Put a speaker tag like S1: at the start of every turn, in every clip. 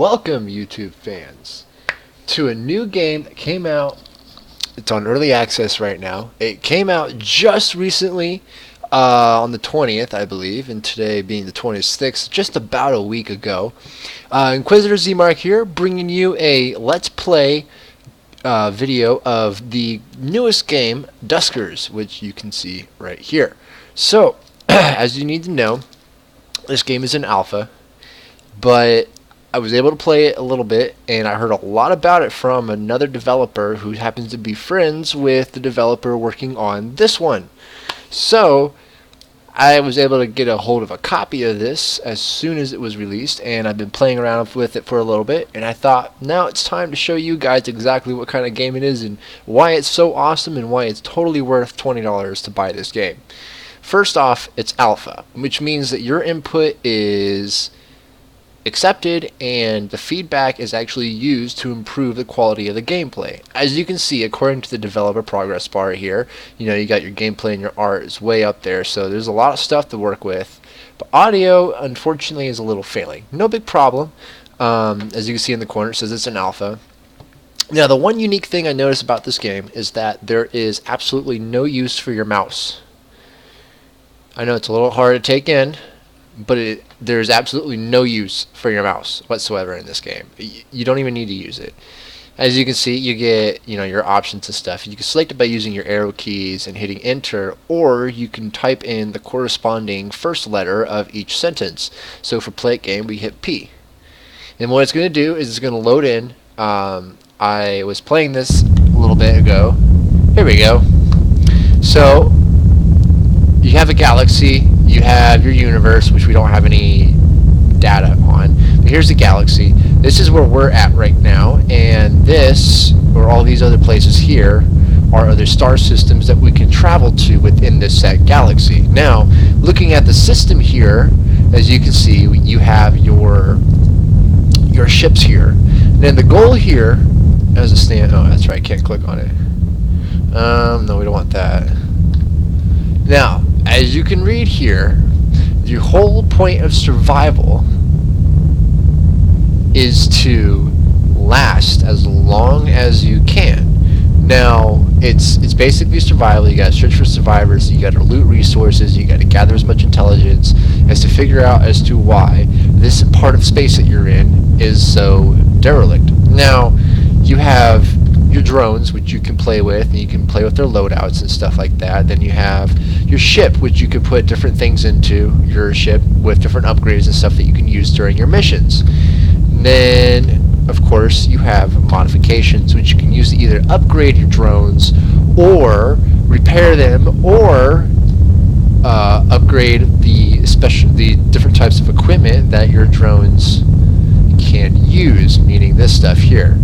S1: Welcome, YouTube fans, to a new game that came out. It's on early access right now. It came out just recently on the 20th, I believe, and today being the 26th, just about a week ago. Inquisitor Z-Mark here, bringing you a Let's Play video of the newest game, Duskers, which you can see right here. So, as you need to know, this game is in alpha, but I was able to play it a little bit, and I heard a lot about it from another developer who happens to be friends with the developer working on this one. So I was able to get a hold of a copy of this as soon as it was released, and I've been playing around with it for a little bit, and I thought now it's time to show you guys exactly what kind of game it is and why it's so awesome and why it's totally worth $20 to buy this game. First off, it's alpha, which means that your input is accepted and the feedback is actually used to improve the quality of the gameplay. As you can see, according to the developer progress bar here, you got your gameplay and your art is way up there, so there's a lot of stuff to work with. But audio, unfortunately, is a little failing. No big problem. As you can see in the corner, it says it's an alpha. Now, the one unique thing I noticed about this game is that there is absolutely no use for your mouse. I know it's a little hard to take in, but there's absolutely no use for your mouse whatsoever in this game. You don't even need to use it. As you can see, you get your options and stuff. You can select it by using your arrow keys and hitting enter, or you can type in the corresponding first letter of each sentence. So for play it game, we hit P. And what it's going to do is it's going to load in. I was playing this a little bit ago. Here we go. So you have a galaxy, you have your universe, which we don't have any data on, but here's the galaxy. This is where we're at right now, and this, or all these other places here, are other star systems that we can travel to within this set galaxy. Now, looking at the system here, as you can see, you have your ships here. And then the goal here, as a stand, oh, that's right, I can't click on it. No, we don't want that. Now, as you can read here, the whole point of survival is to last as long as you can. Now, it's basically survival. You gotta search for survivors, you gotta loot resources, you gotta gather as much intelligence as to figure out as to why this part of space that you're in is so derelict. Now, you have your drones, which you can play with, and you can play with their loadouts and stuff like that. Then you have your ship, which you can put different things into your ship with different upgrades and stuff that you can use during your missions. And then, of course, you have modifications, which you can use to either upgrade your drones or repair them, or upgrade the different types of equipment that your drones can use, meaning this stuff here.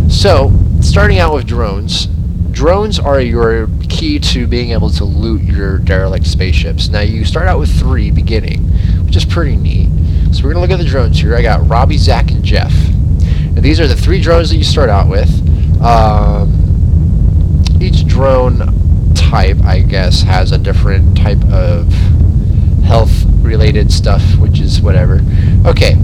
S1: So, starting out with drones. Drones are your key to being able to loot your derelict spaceships. Now, you start out with 3 beginning, which is pretty neat. So we're going to look at the drones here. I got Robbie, Zach, and Jeff. And these are the 3 drones that you start out with. Each drone type, I guess, has a different type of health-related stuff, which is whatever. Okay.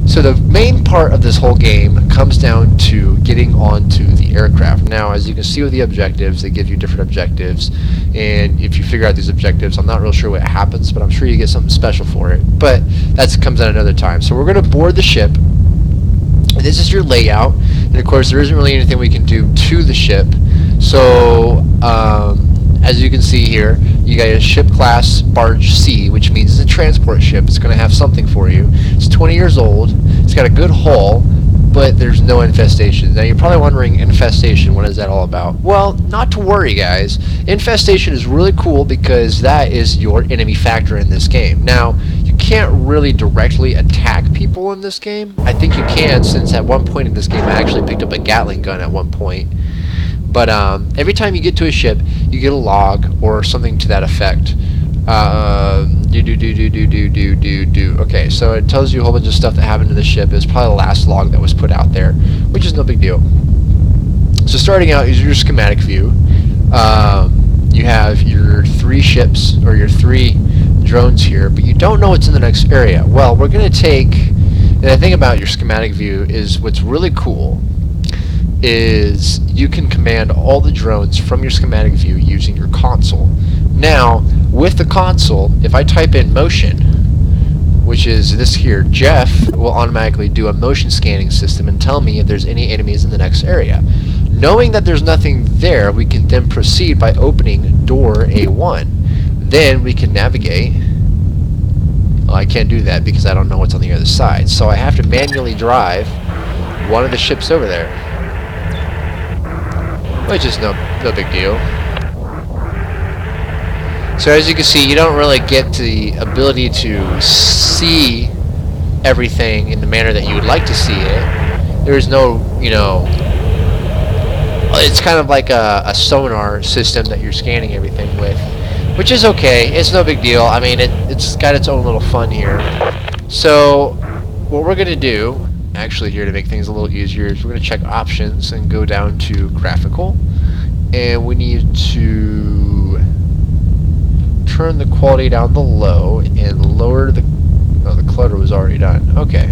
S1: So the main part of this whole game comes down to getting onto the aircraft. Now, as you can see with the objectives, they give you different objectives, and if you figure out these objectives, I'm not real sure what happens, but I'm sure you get something special for it. But that comes at another time. So we're going to board the ship. This is your layout, and of course there isn't really anything we can do to the ship. So as you can see here, you got a ship class barge C, which means it's a transport ship. It's going to have something for you. It's 20 years old. It's got a good hull, but there's no infestation. Now, you're probably wondering, infestation, what is that all about? Well, not to worry, guys. Infestation is really cool because that is your enemy factor in this game. Now, you can't really directly attack people in this game. I think you can, since at one point in this game I actually picked up a Gatling gun at one point. But every time you get to a ship, you get a log or something to that effect. Okay, so it tells you a whole bunch of stuff that happened to the ship. It's probably the last log that was put out there, which is no big deal. So starting out is your schematic view. You have your 3 ships, or your 3 drones here, but you don't know what's in the next area. Well, we're going to take And the thing about your schematic view is what's really cool is you can command all the drones from your schematic view using your console. Now, with the console, if I type in motion, which is this here, Jeff will automatically do a motion scanning system and tell me if there's any enemies in the next area. Knowing that there's nothing there, we can then proceed by opening door A1. Then we can navigate. Well, I can't do that because I don't know what's on the other side. So I have to manually drive one of the ships over there, which is no big deal. So as you can see, you don't really get the ability to see everything in the manner that you would like to see it. There's no, it's kind of like a sonar system that you're scanning everything with, which is okay. It's no big deal. I mean, it's got its own little fun here. So what we're going to do, actually here to make things a little easier, is we're going to check options and go down to graphical. And we need to turn the quality down to low and lower the... Oh, the clutter was already done. Okay.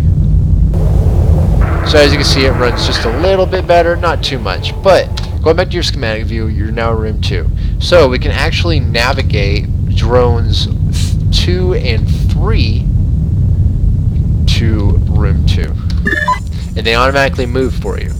S1: So as you can see, it runs just a little bit better, not too much. But going back to your schematic view, you're now in room 2. So we can actually navigate drones 2 and 3 to room 2. And they automatically move for you.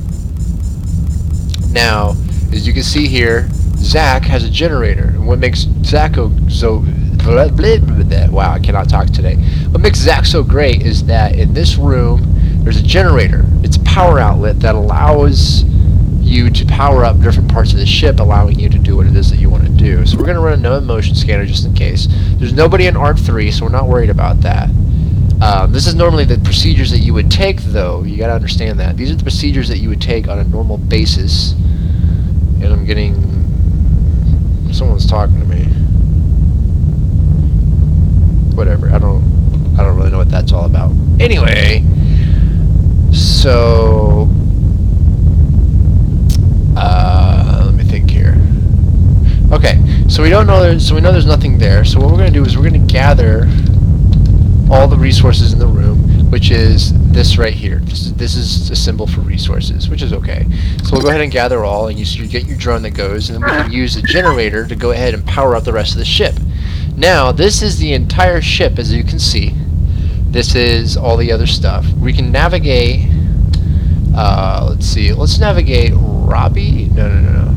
S1: Now, as you can see here, Zach has a generator, and what makes Zach so wow, I cannot talk today. What makes Zach so great is that in this room there's a generator. It's a power outlet that allows you to power up different parts of the ship, allowing you to do what it is that you want to do. So we're going to run another motion scanner just in case. There's nobody in ARC 3, so we're not worried about that. This is normally the procedures that you would take, though. You got to understand that. These are the procedures that you would take on a normal basis. And I'm getting... Someone's talking to me. Whatever. I don't really know what that's all about. Anyway, so let me think here. Okay, so we know there's nothing there. So what we're going to do is we're going to gather all the resources in the room, which is this right here. This is a symbol for resources, which is okay. So we'll go ahead and gather all, and you get your drone that goes, and then we can use the generator to go ahead and power up the rest of the ship. Now, this is the entire ship, as you can see. This is all the other stuff. We can navigate, let's see, let's navigate Robbie, no.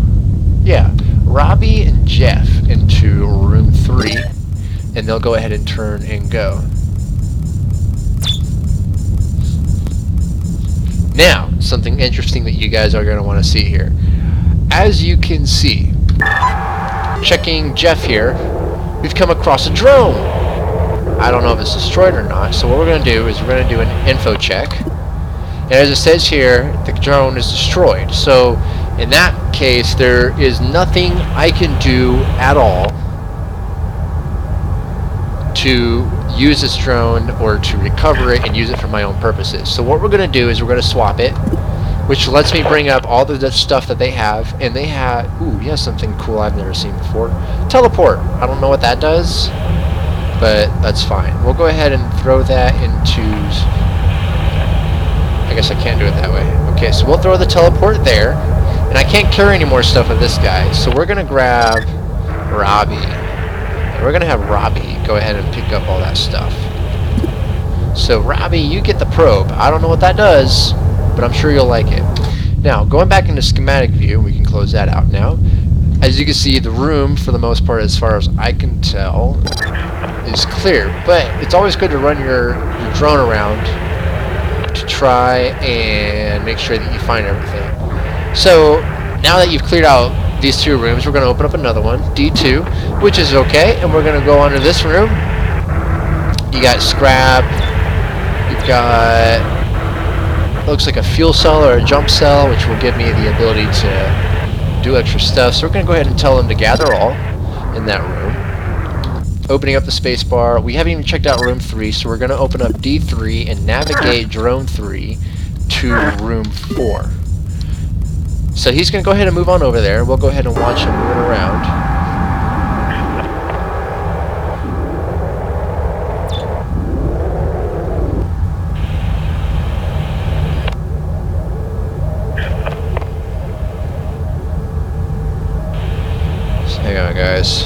S1: Yeah, Robbie and Jeff into room 3, and they'll go ahead and turn and go. Now, something interesting that you guys are going to want to see here. As you can see, checking Jeff here, we've come across a drone. I don't know if it's destroyed or not, so what we're going to do is we're going to do an info check. And as it says here, the drone is destroyed. So, in that case, there is nothing I can do at all to use this drone or to recover it and use it for my own purposes. So what we're going to do is we're going to swap it, which lets me bring up all the stuff that they have. And they have, ooh, he has something cool I've never seen before. Teleport. I don't know what that does, but that's fine. We'll go ahead and throw that into... I guess I can't do it that way. Okay, so we'll throw the teleport there. And I can't carry any more stuff with this guy, so we're going to grab Robbie. And we're going to have Robbie go ahead and pick up all that stuff. So Robbie, you get the probe. I don't know what that does, but I'm sure you'll like it. Now, going back into schematic view, we can close that out now. As you can see, the room, for the most part, as far as I can tell, is clear. But it's always good to run your drone around to try and make sure that you find everything. So, now that you've cleared out these 2 rooms, we're going to open up another one, D2, which is okay, and we're going to go on to this room. You got scrap, you've got, looks like a fuel cell or a jump cell, which will give me the ability to do extra stuff. So we're going to go ahead and tell them to gather all in that room. Opening up the space bar. We haven't even checked out room 3, so we're going to open up D3 and navigate drone 3 to room 4. So he's going to go ahead and move on over there. We'll go ahead and watch him moving around. Hang on, guys.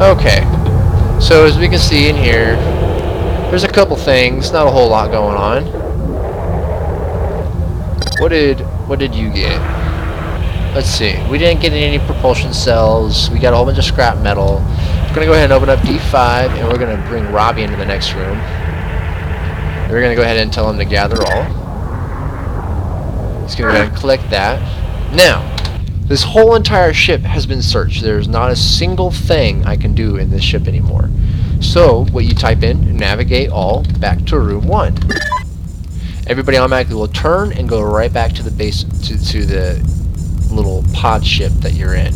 S1: Okay, so as we can see in here, there's a couple things, not a whole lot going on. What did you get? Let's see. We didn't get any propulsion cells. We got a whole bunch of scrap metal. We're gonna go ahead and open up D5, and we're gonna bring Robbie into the next room. And we're gonna go ahead and tell him to gather all. He's gonna go ahead and collect that. Now, this whole entire ship has been searched. There's not a single thing I can do in this ship anymore. So, what you type in, navigate all back to room 1. Everybody automatically will turn and go right back to the base, to the little pod ship that you're in.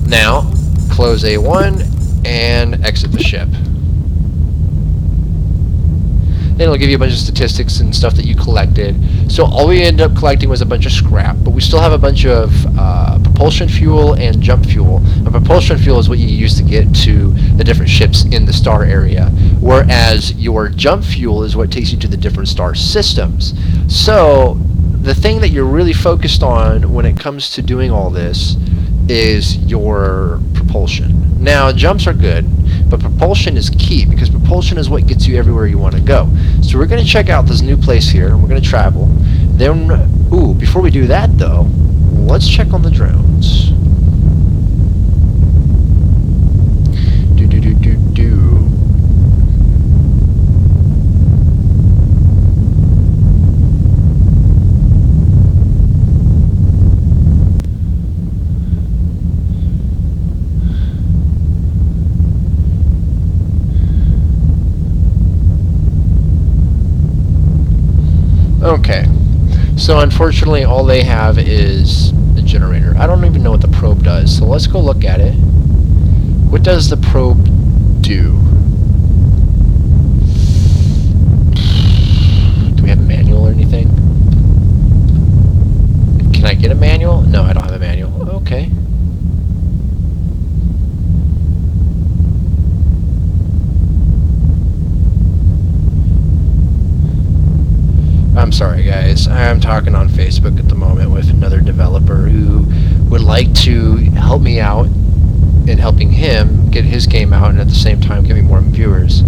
S1: Now, close A1 and exit the ship. Then it'll give you a bunch of statistics and stuff that you collected. So all we ended up collecting was a bunch of scrap, but we still have a bunch of propulsion fuel and jump fuel. And propulsion fuel is what you use to get to the different ships in the star area, whereas your jump fuel is what takes you to the different star systems. So the thing that you're really focused on when it comes to doing all this is your propulsion. Now, jumps are good, but propulsion is key, because propulsion is what gets you everywhere you want to go. So we're going to check out this new place here, and we're going to travel. Then, before we do that though, let's check on the drones. Okay, so unfortunately all they have is a generator. I don't even know what the probe does, so let's go look at it. What does the probe do? Do we have a manual or anything? Can I get a manual? No, I don't have a manual. Okay. I'm sorry guys, I'm talking on Facebook at the moment with another developer who would like to help me out in helping him get his game out, and at the same time give me more viewers.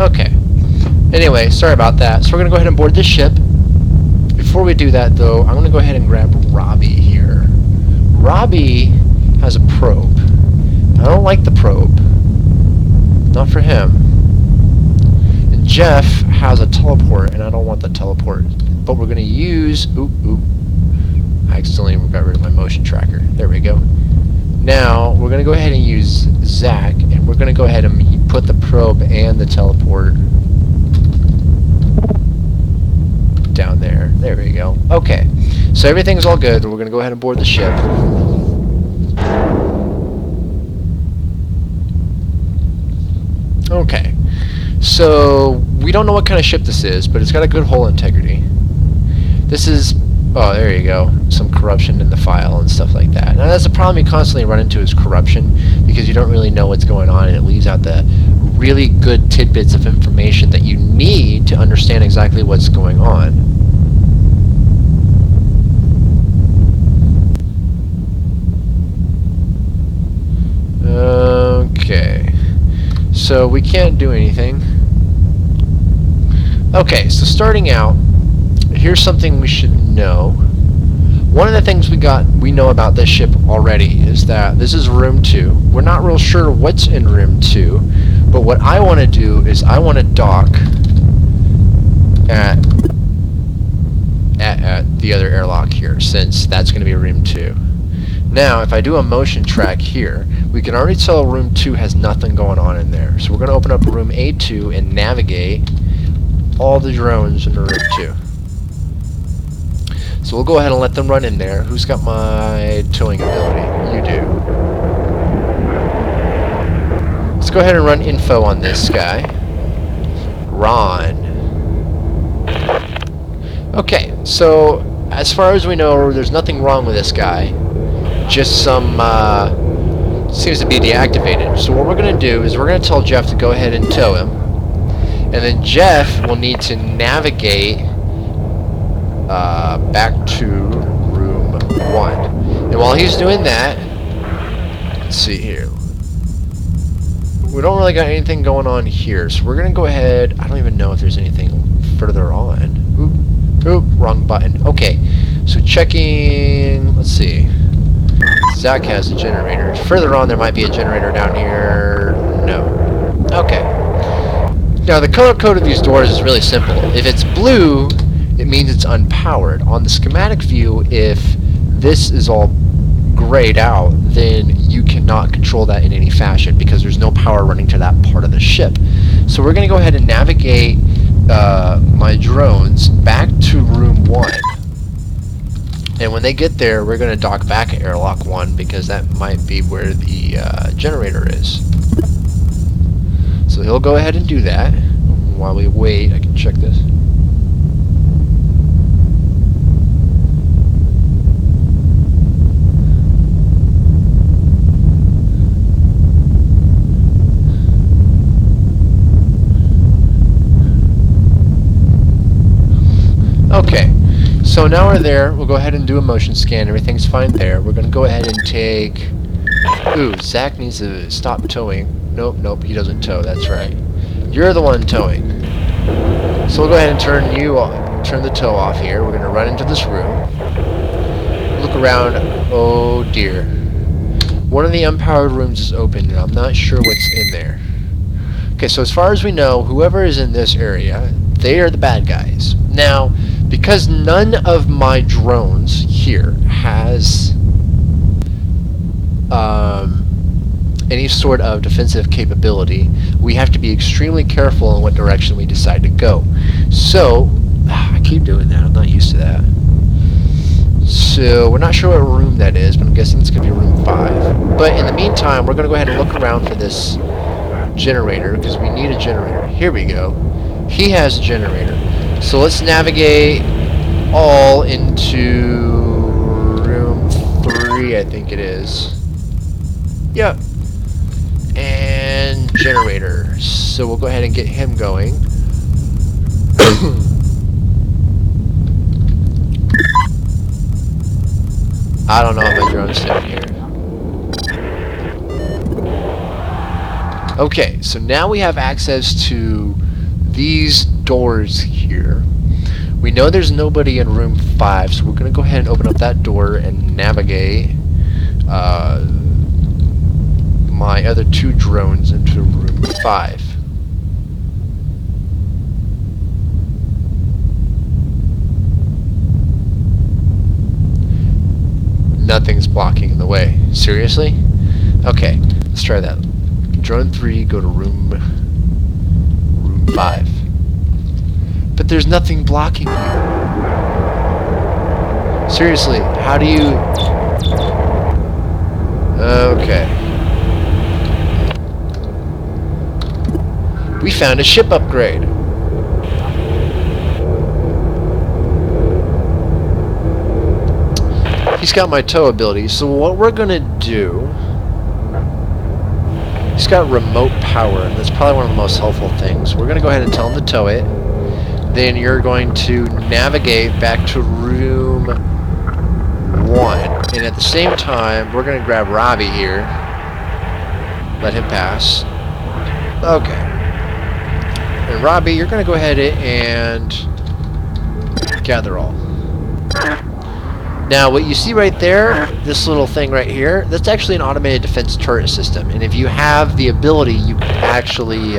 S1: Okay. Anyway, sorry about that. So we're going to go ahead and board this ship. Before we do that, though, I'm going to go ahead and grab Robbie here. Robbie has a probe. I don't like the probe. Not for him. And Jeff has a teleport, and I don't want the teleport. But we're going to use... I accidentally got rid of my motion tracker. There we go. Now, we're going to go ahead and use Zach, and we're going to go ahead and put the probe and the teleport down there. There we go. Okay, so everything's all good. We're going to go ahead and board the ship. Okay, so we don't know what kind of ship this is, but it's got a good hull integrity. This is... oh, there you go. Some corruption in the file and stuff like that. Now, that's a problem you constantly run into, is corruption, because you don't really know what's going on, and it leaves out the really good tidbits of information that you need to understand exactly what's going on. Okay. So, we can't do anything. Okay, so starting out, here's something we should know. One of the things we know about this ship already is that this is room 2. We're not real sure what's in room 2, but what I want to do is I want to dock at the other airlock here, since that's going to be room 2. Now, if I do a motion track here, we can already tell room 2 has nothing going on in there. So we're going to open up room A2 and navigate all the drones into room 2. So we'll go ahead and let them run in there. Who's got my towing ability? You do. go ahead and run info on this guy. Ron. Okay, so as far as we know, there's nothing wrong with this guy. Just some, seems to be deactivated. So what we're going to do is we're going to tell Jeff to go ahead and tow him. And then Jeff will need to navigate back to room 1. And while he's doing that, let's see here. We don't really got anything going on here, so we're going to go ahead. I don't even know if there's anything further on. Oop, wrong button. Okay, so checking, let's see. Zach has a generator. Further on, there might be a generator down here. No. Okay. Now, the color code of these doors is really simple. If it's blue, it means it's unpowered. On the schematic view, if this is all grayed out, then you cannot control that in any fashion because there's no power running to that part of the ship. So we're going to go ahead and navigate my drones back to room 1. And when they get there, we're going to dock back at airlock 1 because that might be where the generator is. So he'll go ahead and do that. While we wait, I can check this. Okay, so now we're there. We'll go ahead and do a motion scan. Everything's fine there. We're going to go ahead and take... Ooh, Zach needs to stop towing. Nope, he doesn't tow. That's right. You're the one towing. So we'll go ahead and turn you off, turn the tow off here. We're going to run into this room. Look around. Oh dear. One of the unpowered rooms is open, and I'm not sure what's in there. Okay, so as far as we know, whoever is in this area, they are the bad guys. Now, because none of my drones here has any sort of defensive capability, we have to be extremely careful in what direction we decide to go. So, I keep doing that, I'm not used to that. So, we're not sure what room that is, but I'm guessing it's going to be room 5. But in the meantime, we're going to go ahead and look around for this generator, because we need a generator. Here we go. He has a generator. So let's navigate all into room 3, I think it is. Yep. And generator. So we'll go ahead and get him going. I don't know if my drone's down here. Okay, so now we have access to these doors here. We know there's nobody in room 5, so we're going to go ahead and open up that door and navigate my other 2 drones into room 5. Nothing's blocking the way. Seriously? Okay, let's try that. Drone 3, go to room 5. But there's nothing blocking you. Seriously, how do you... Okay. We found a ship upgrade. He's got my tow ability, so what we're gonna do... He's got remote power, and that's probably one of the most helpful things. We're gonna go ahead and tell him to tow it. Then you're going to navigate back to room 1. And at the same time, we're gonna grab Robbie here. Let him pass. Okay. And Robbie, you're gonna go ahead and gather all. Now, what you see right there, this little thing right here, that's actually an automated defense turret system. And if you have the ability, you can actually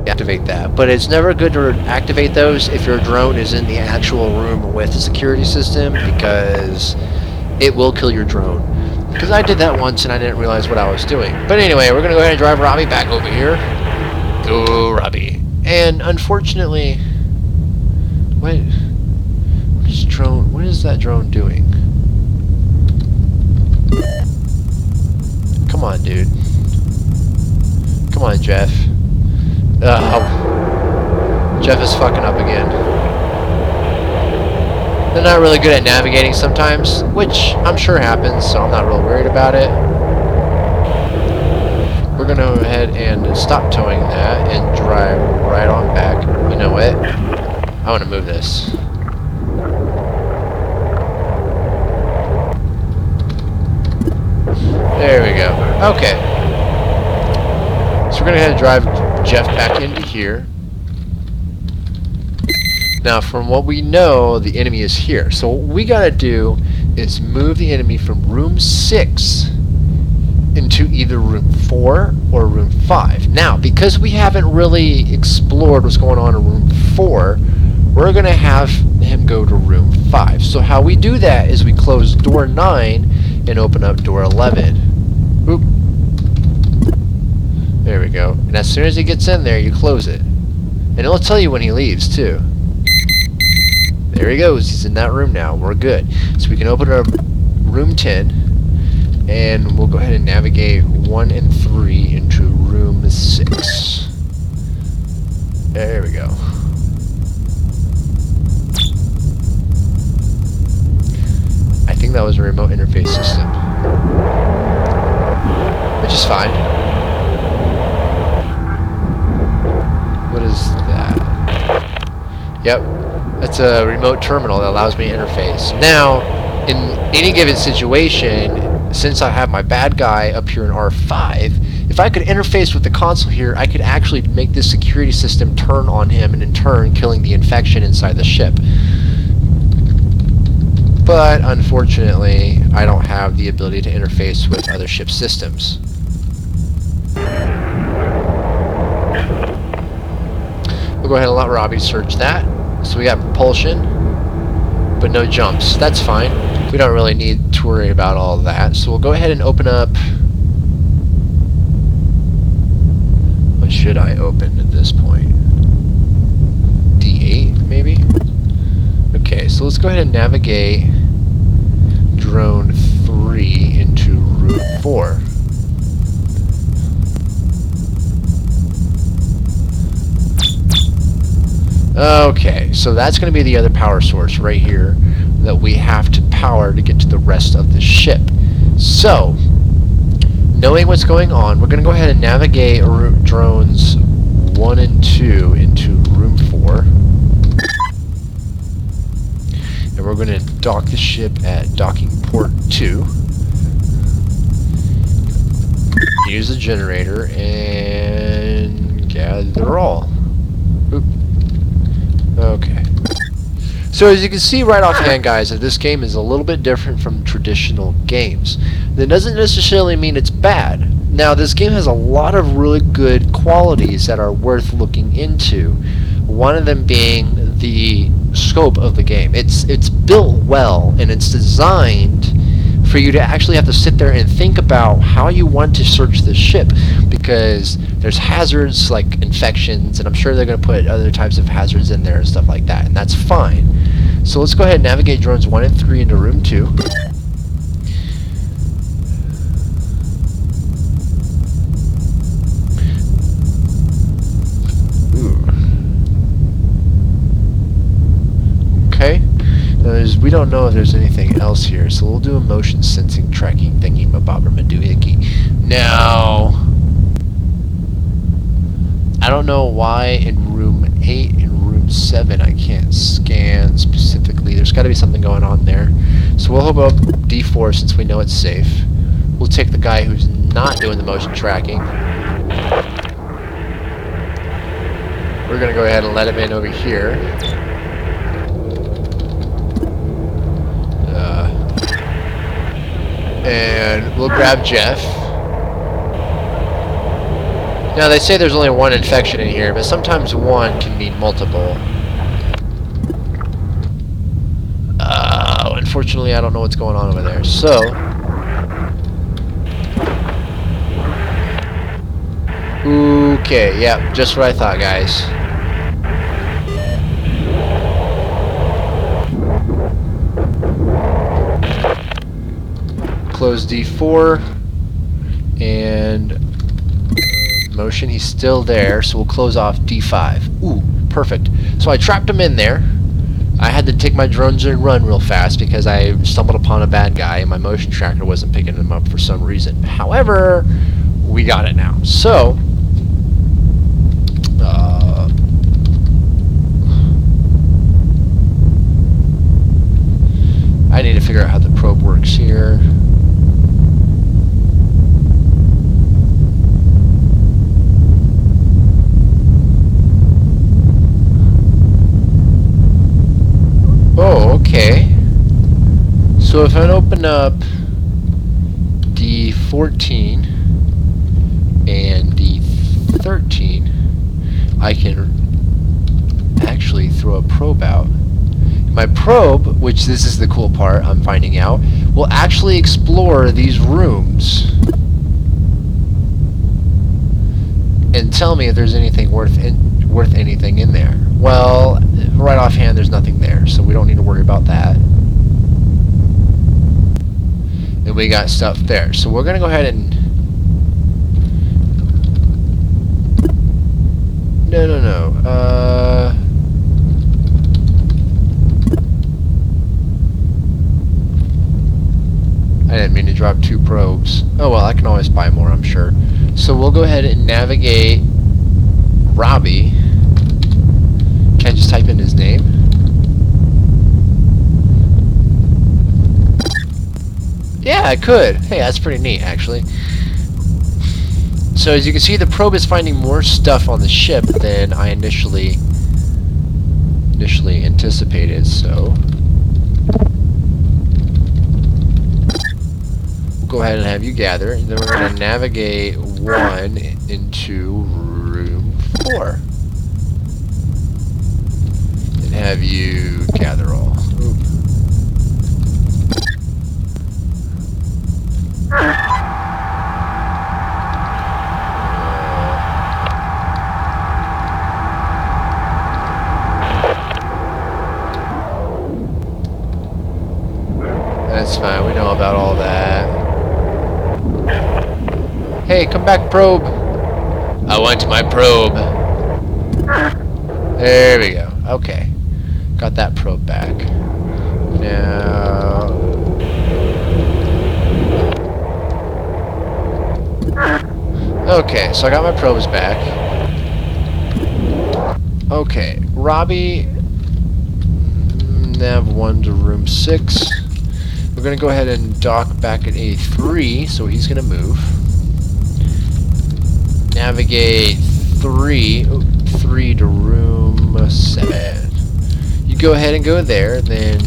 S1: activate that. But it's never good to activate those if your drone is in the actual room with the security system, because it will kill your drone. Because I did that once and I didn't realize what I was doing. But anyway, we're going to go ahead and drive Robbie back over here. Go, Robbie. And unfortunately... What is that drone doing? Come on, dude. Come on, Jeff. Jeff is fucking up again. They're not really good at navigating sometimes, which I'm sure happens, so I'm not real worried about it. We're gonna go ahead and stop towing that and drive right on back. You know what? I want to move this. There we go. Okay. So we're gonna go ahead and drive Jeff back into here. Now, from what we know, the enemy is here. So what we gotta do is move the enemy from room 6 into either room 4 or room 5. Now, because we haven't really explored what's going on in room 4, we're gonna have him go to room 5. So how we do that is we close door 9 and open up door 11. Oop. There we go. And as soon as he gets in there, you close it. And it'll tell you when he leaves, too. There he goes. He's in that room now. We're good. So we can open up room 10, and we'll go ahead and navigate 1 and 3 into room 6. There we go. I think that was a remote interface system, which is fine. What is that? Yep. That's a remote terminal that allows me to interface. Now, in any given situation, since I have my bad guy up here in R5, if I could interface with the console here, I could actually make this security system turn on him and in turn killing the infection inside the ship. But unfortunately, I don't have the ability to interface with other ship systems. We'll go ahead and let Robbie search that. So we got propulsion, but no jumps. That's fine. We don't really need to worry about all of that. So we'll go ahead and open up... What should I open at this point? D8, maybe? Okay, so let's go ahead and navigate drone 3 into route 4. Okay, so that's going to be the other power source right here that we have to power to get to the rest of the ship. So, knowing what's going on, we're going to go ahead and navigate route drones 1 and 2 into room 4. And we're going to dock the ship at docking port 2. Use the generator and gather all. Oop. Okay. So as you can see right offhand, guys, that this game is a little bit different from traditional games. That doesn't necessarily mean it's bad. Now, this game has a lot of really good qualities that are worth looking into. One of them being the scope of the game. It's built well, and it's designed for you to actually have to sit there and think about how you want to search the ship, because there's hazards like infections, and I'm sure they're going to put other types of hazards in there and stuff like that, and that's fine. So let's go ahead and navigate drones 1 and 3 into room 2. Okay. We don't know if there's anything else here, so we'll do a motion sensing tracking thingy mabobber madoohickey. Now, I don't know why in room 8 and room 7 I can't scan specifically. There's got to be something going on there. So we'll hook up D4 since we know it's safe. We'll take the guy who's not doing the motion tracking. We're going to go ahead and let him in over here. And we'll grab Jeff. Now, they say there's only one infection in here, but sometimes one can mean multiple. Unfortunately, I don't know what's going on over there. So, okay, yeah, just what I thought, guys. Close D4. And motion, he's still there, so we'll close off D5. Ooh, perfect. So I trapped him in there. I had to take my drones and run real fast because I stumbled upon a bad guy and my motion tracker wasn't picking him up for some reason. However, we got it now. So, I need to figure out how the probe works here. Oh, okay. So if I open up D14 and D13, I can actually throw a probe out. My probe, which this is the cool part I'm finding out, will actually explore these rooms and tell me if there's anything worth anything in there. Well, right offhand, there's nothing there, so we don't need to worry about that. And we got stuff there, so we're gonna go ahead and no. I didn't mean to drop 2 probes. Oh well, I can always buy more, I'm sure. So we'll go ahead and navigate Robbie. Can I just type in his name? Yeah, I could. Hey, that's pretty neat, actually. So as you can see, the probe is finding more stuff on the ship than I initially anticipated, so we'll go ahead and have you gather, and then we're going to navigate 1 into room 4. And have you gather all. Oop. That's fine, we know about all that. Hey, come back, probe! I want my probe. There we go. Okay. Got that probe back. Now... Okay, so I got my probes back. Okay, Robbie... Nav 1 to room 6. We're going to go ahead and dock back at A3, so he's going to move. Navigate 3 to room 7. You go ahead and go there, then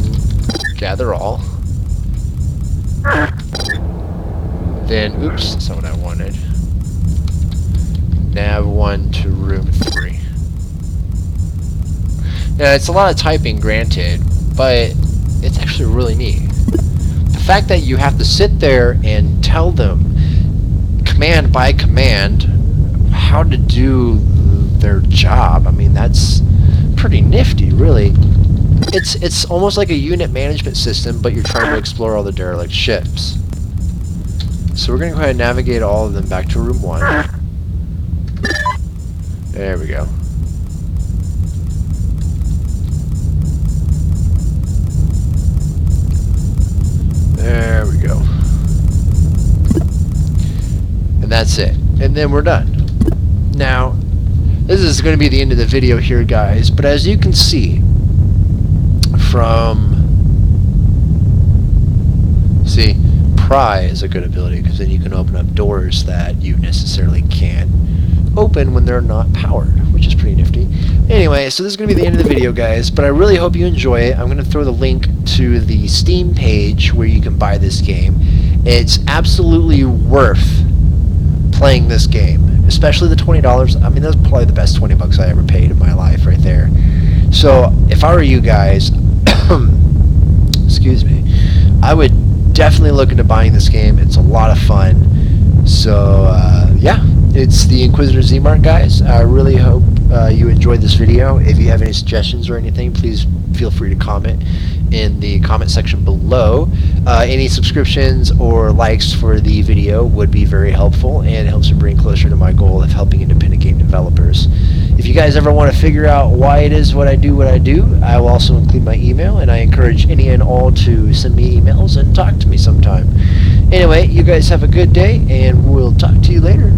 S1: gather all. Then, oops, that's not what I wanted. Nav 1 to room 3. Now, it's a lot of typing, granted, but it's actually really neat. The fact that you have to sit there and tell them, command by command, how to do their job, I mean, that's pretty nifty, really. It's almost like a unit management system, but you're trying to explore all the derelict ships. So we're going to go ahead and navigate all of them back to room 1. There we go. There we go. And that's it. And then we're done. Now, this is going to be the end of the video here, guys, but as you can see from... See, pry is a good ability, because then you can open up doors that you necessarily can't open when they're not powered, which is pretty nifty. Anyway, so this is going to be the end of the video, guys, but I really hope you enjoy it. I'm going to throw the link to the Steam page where you can buy this game. It's absolutely worth playing this game, especially the $20. I mean, that's probably the best 20 bucks I ever paid in my life right there. So if I were you guys, excuse me, I would definitely look into buying this game. It's a lot of fun. So yeah, it's the Inquisitor Z-Mark, guys. I really hope you enjoyed this video. If you have any suggestions or anything, please feel free to comment in the comment section below. Any subscriptions or likes for the video would be very helpful and helps me bring closer to my goal of helping independent game developers. If you guys ever want to figure out why it is what I do, I will also include my email, and I encourage any and all to send me emails and talk to me sometime. Anyway, you guys have a good day, and we'll talk to you later.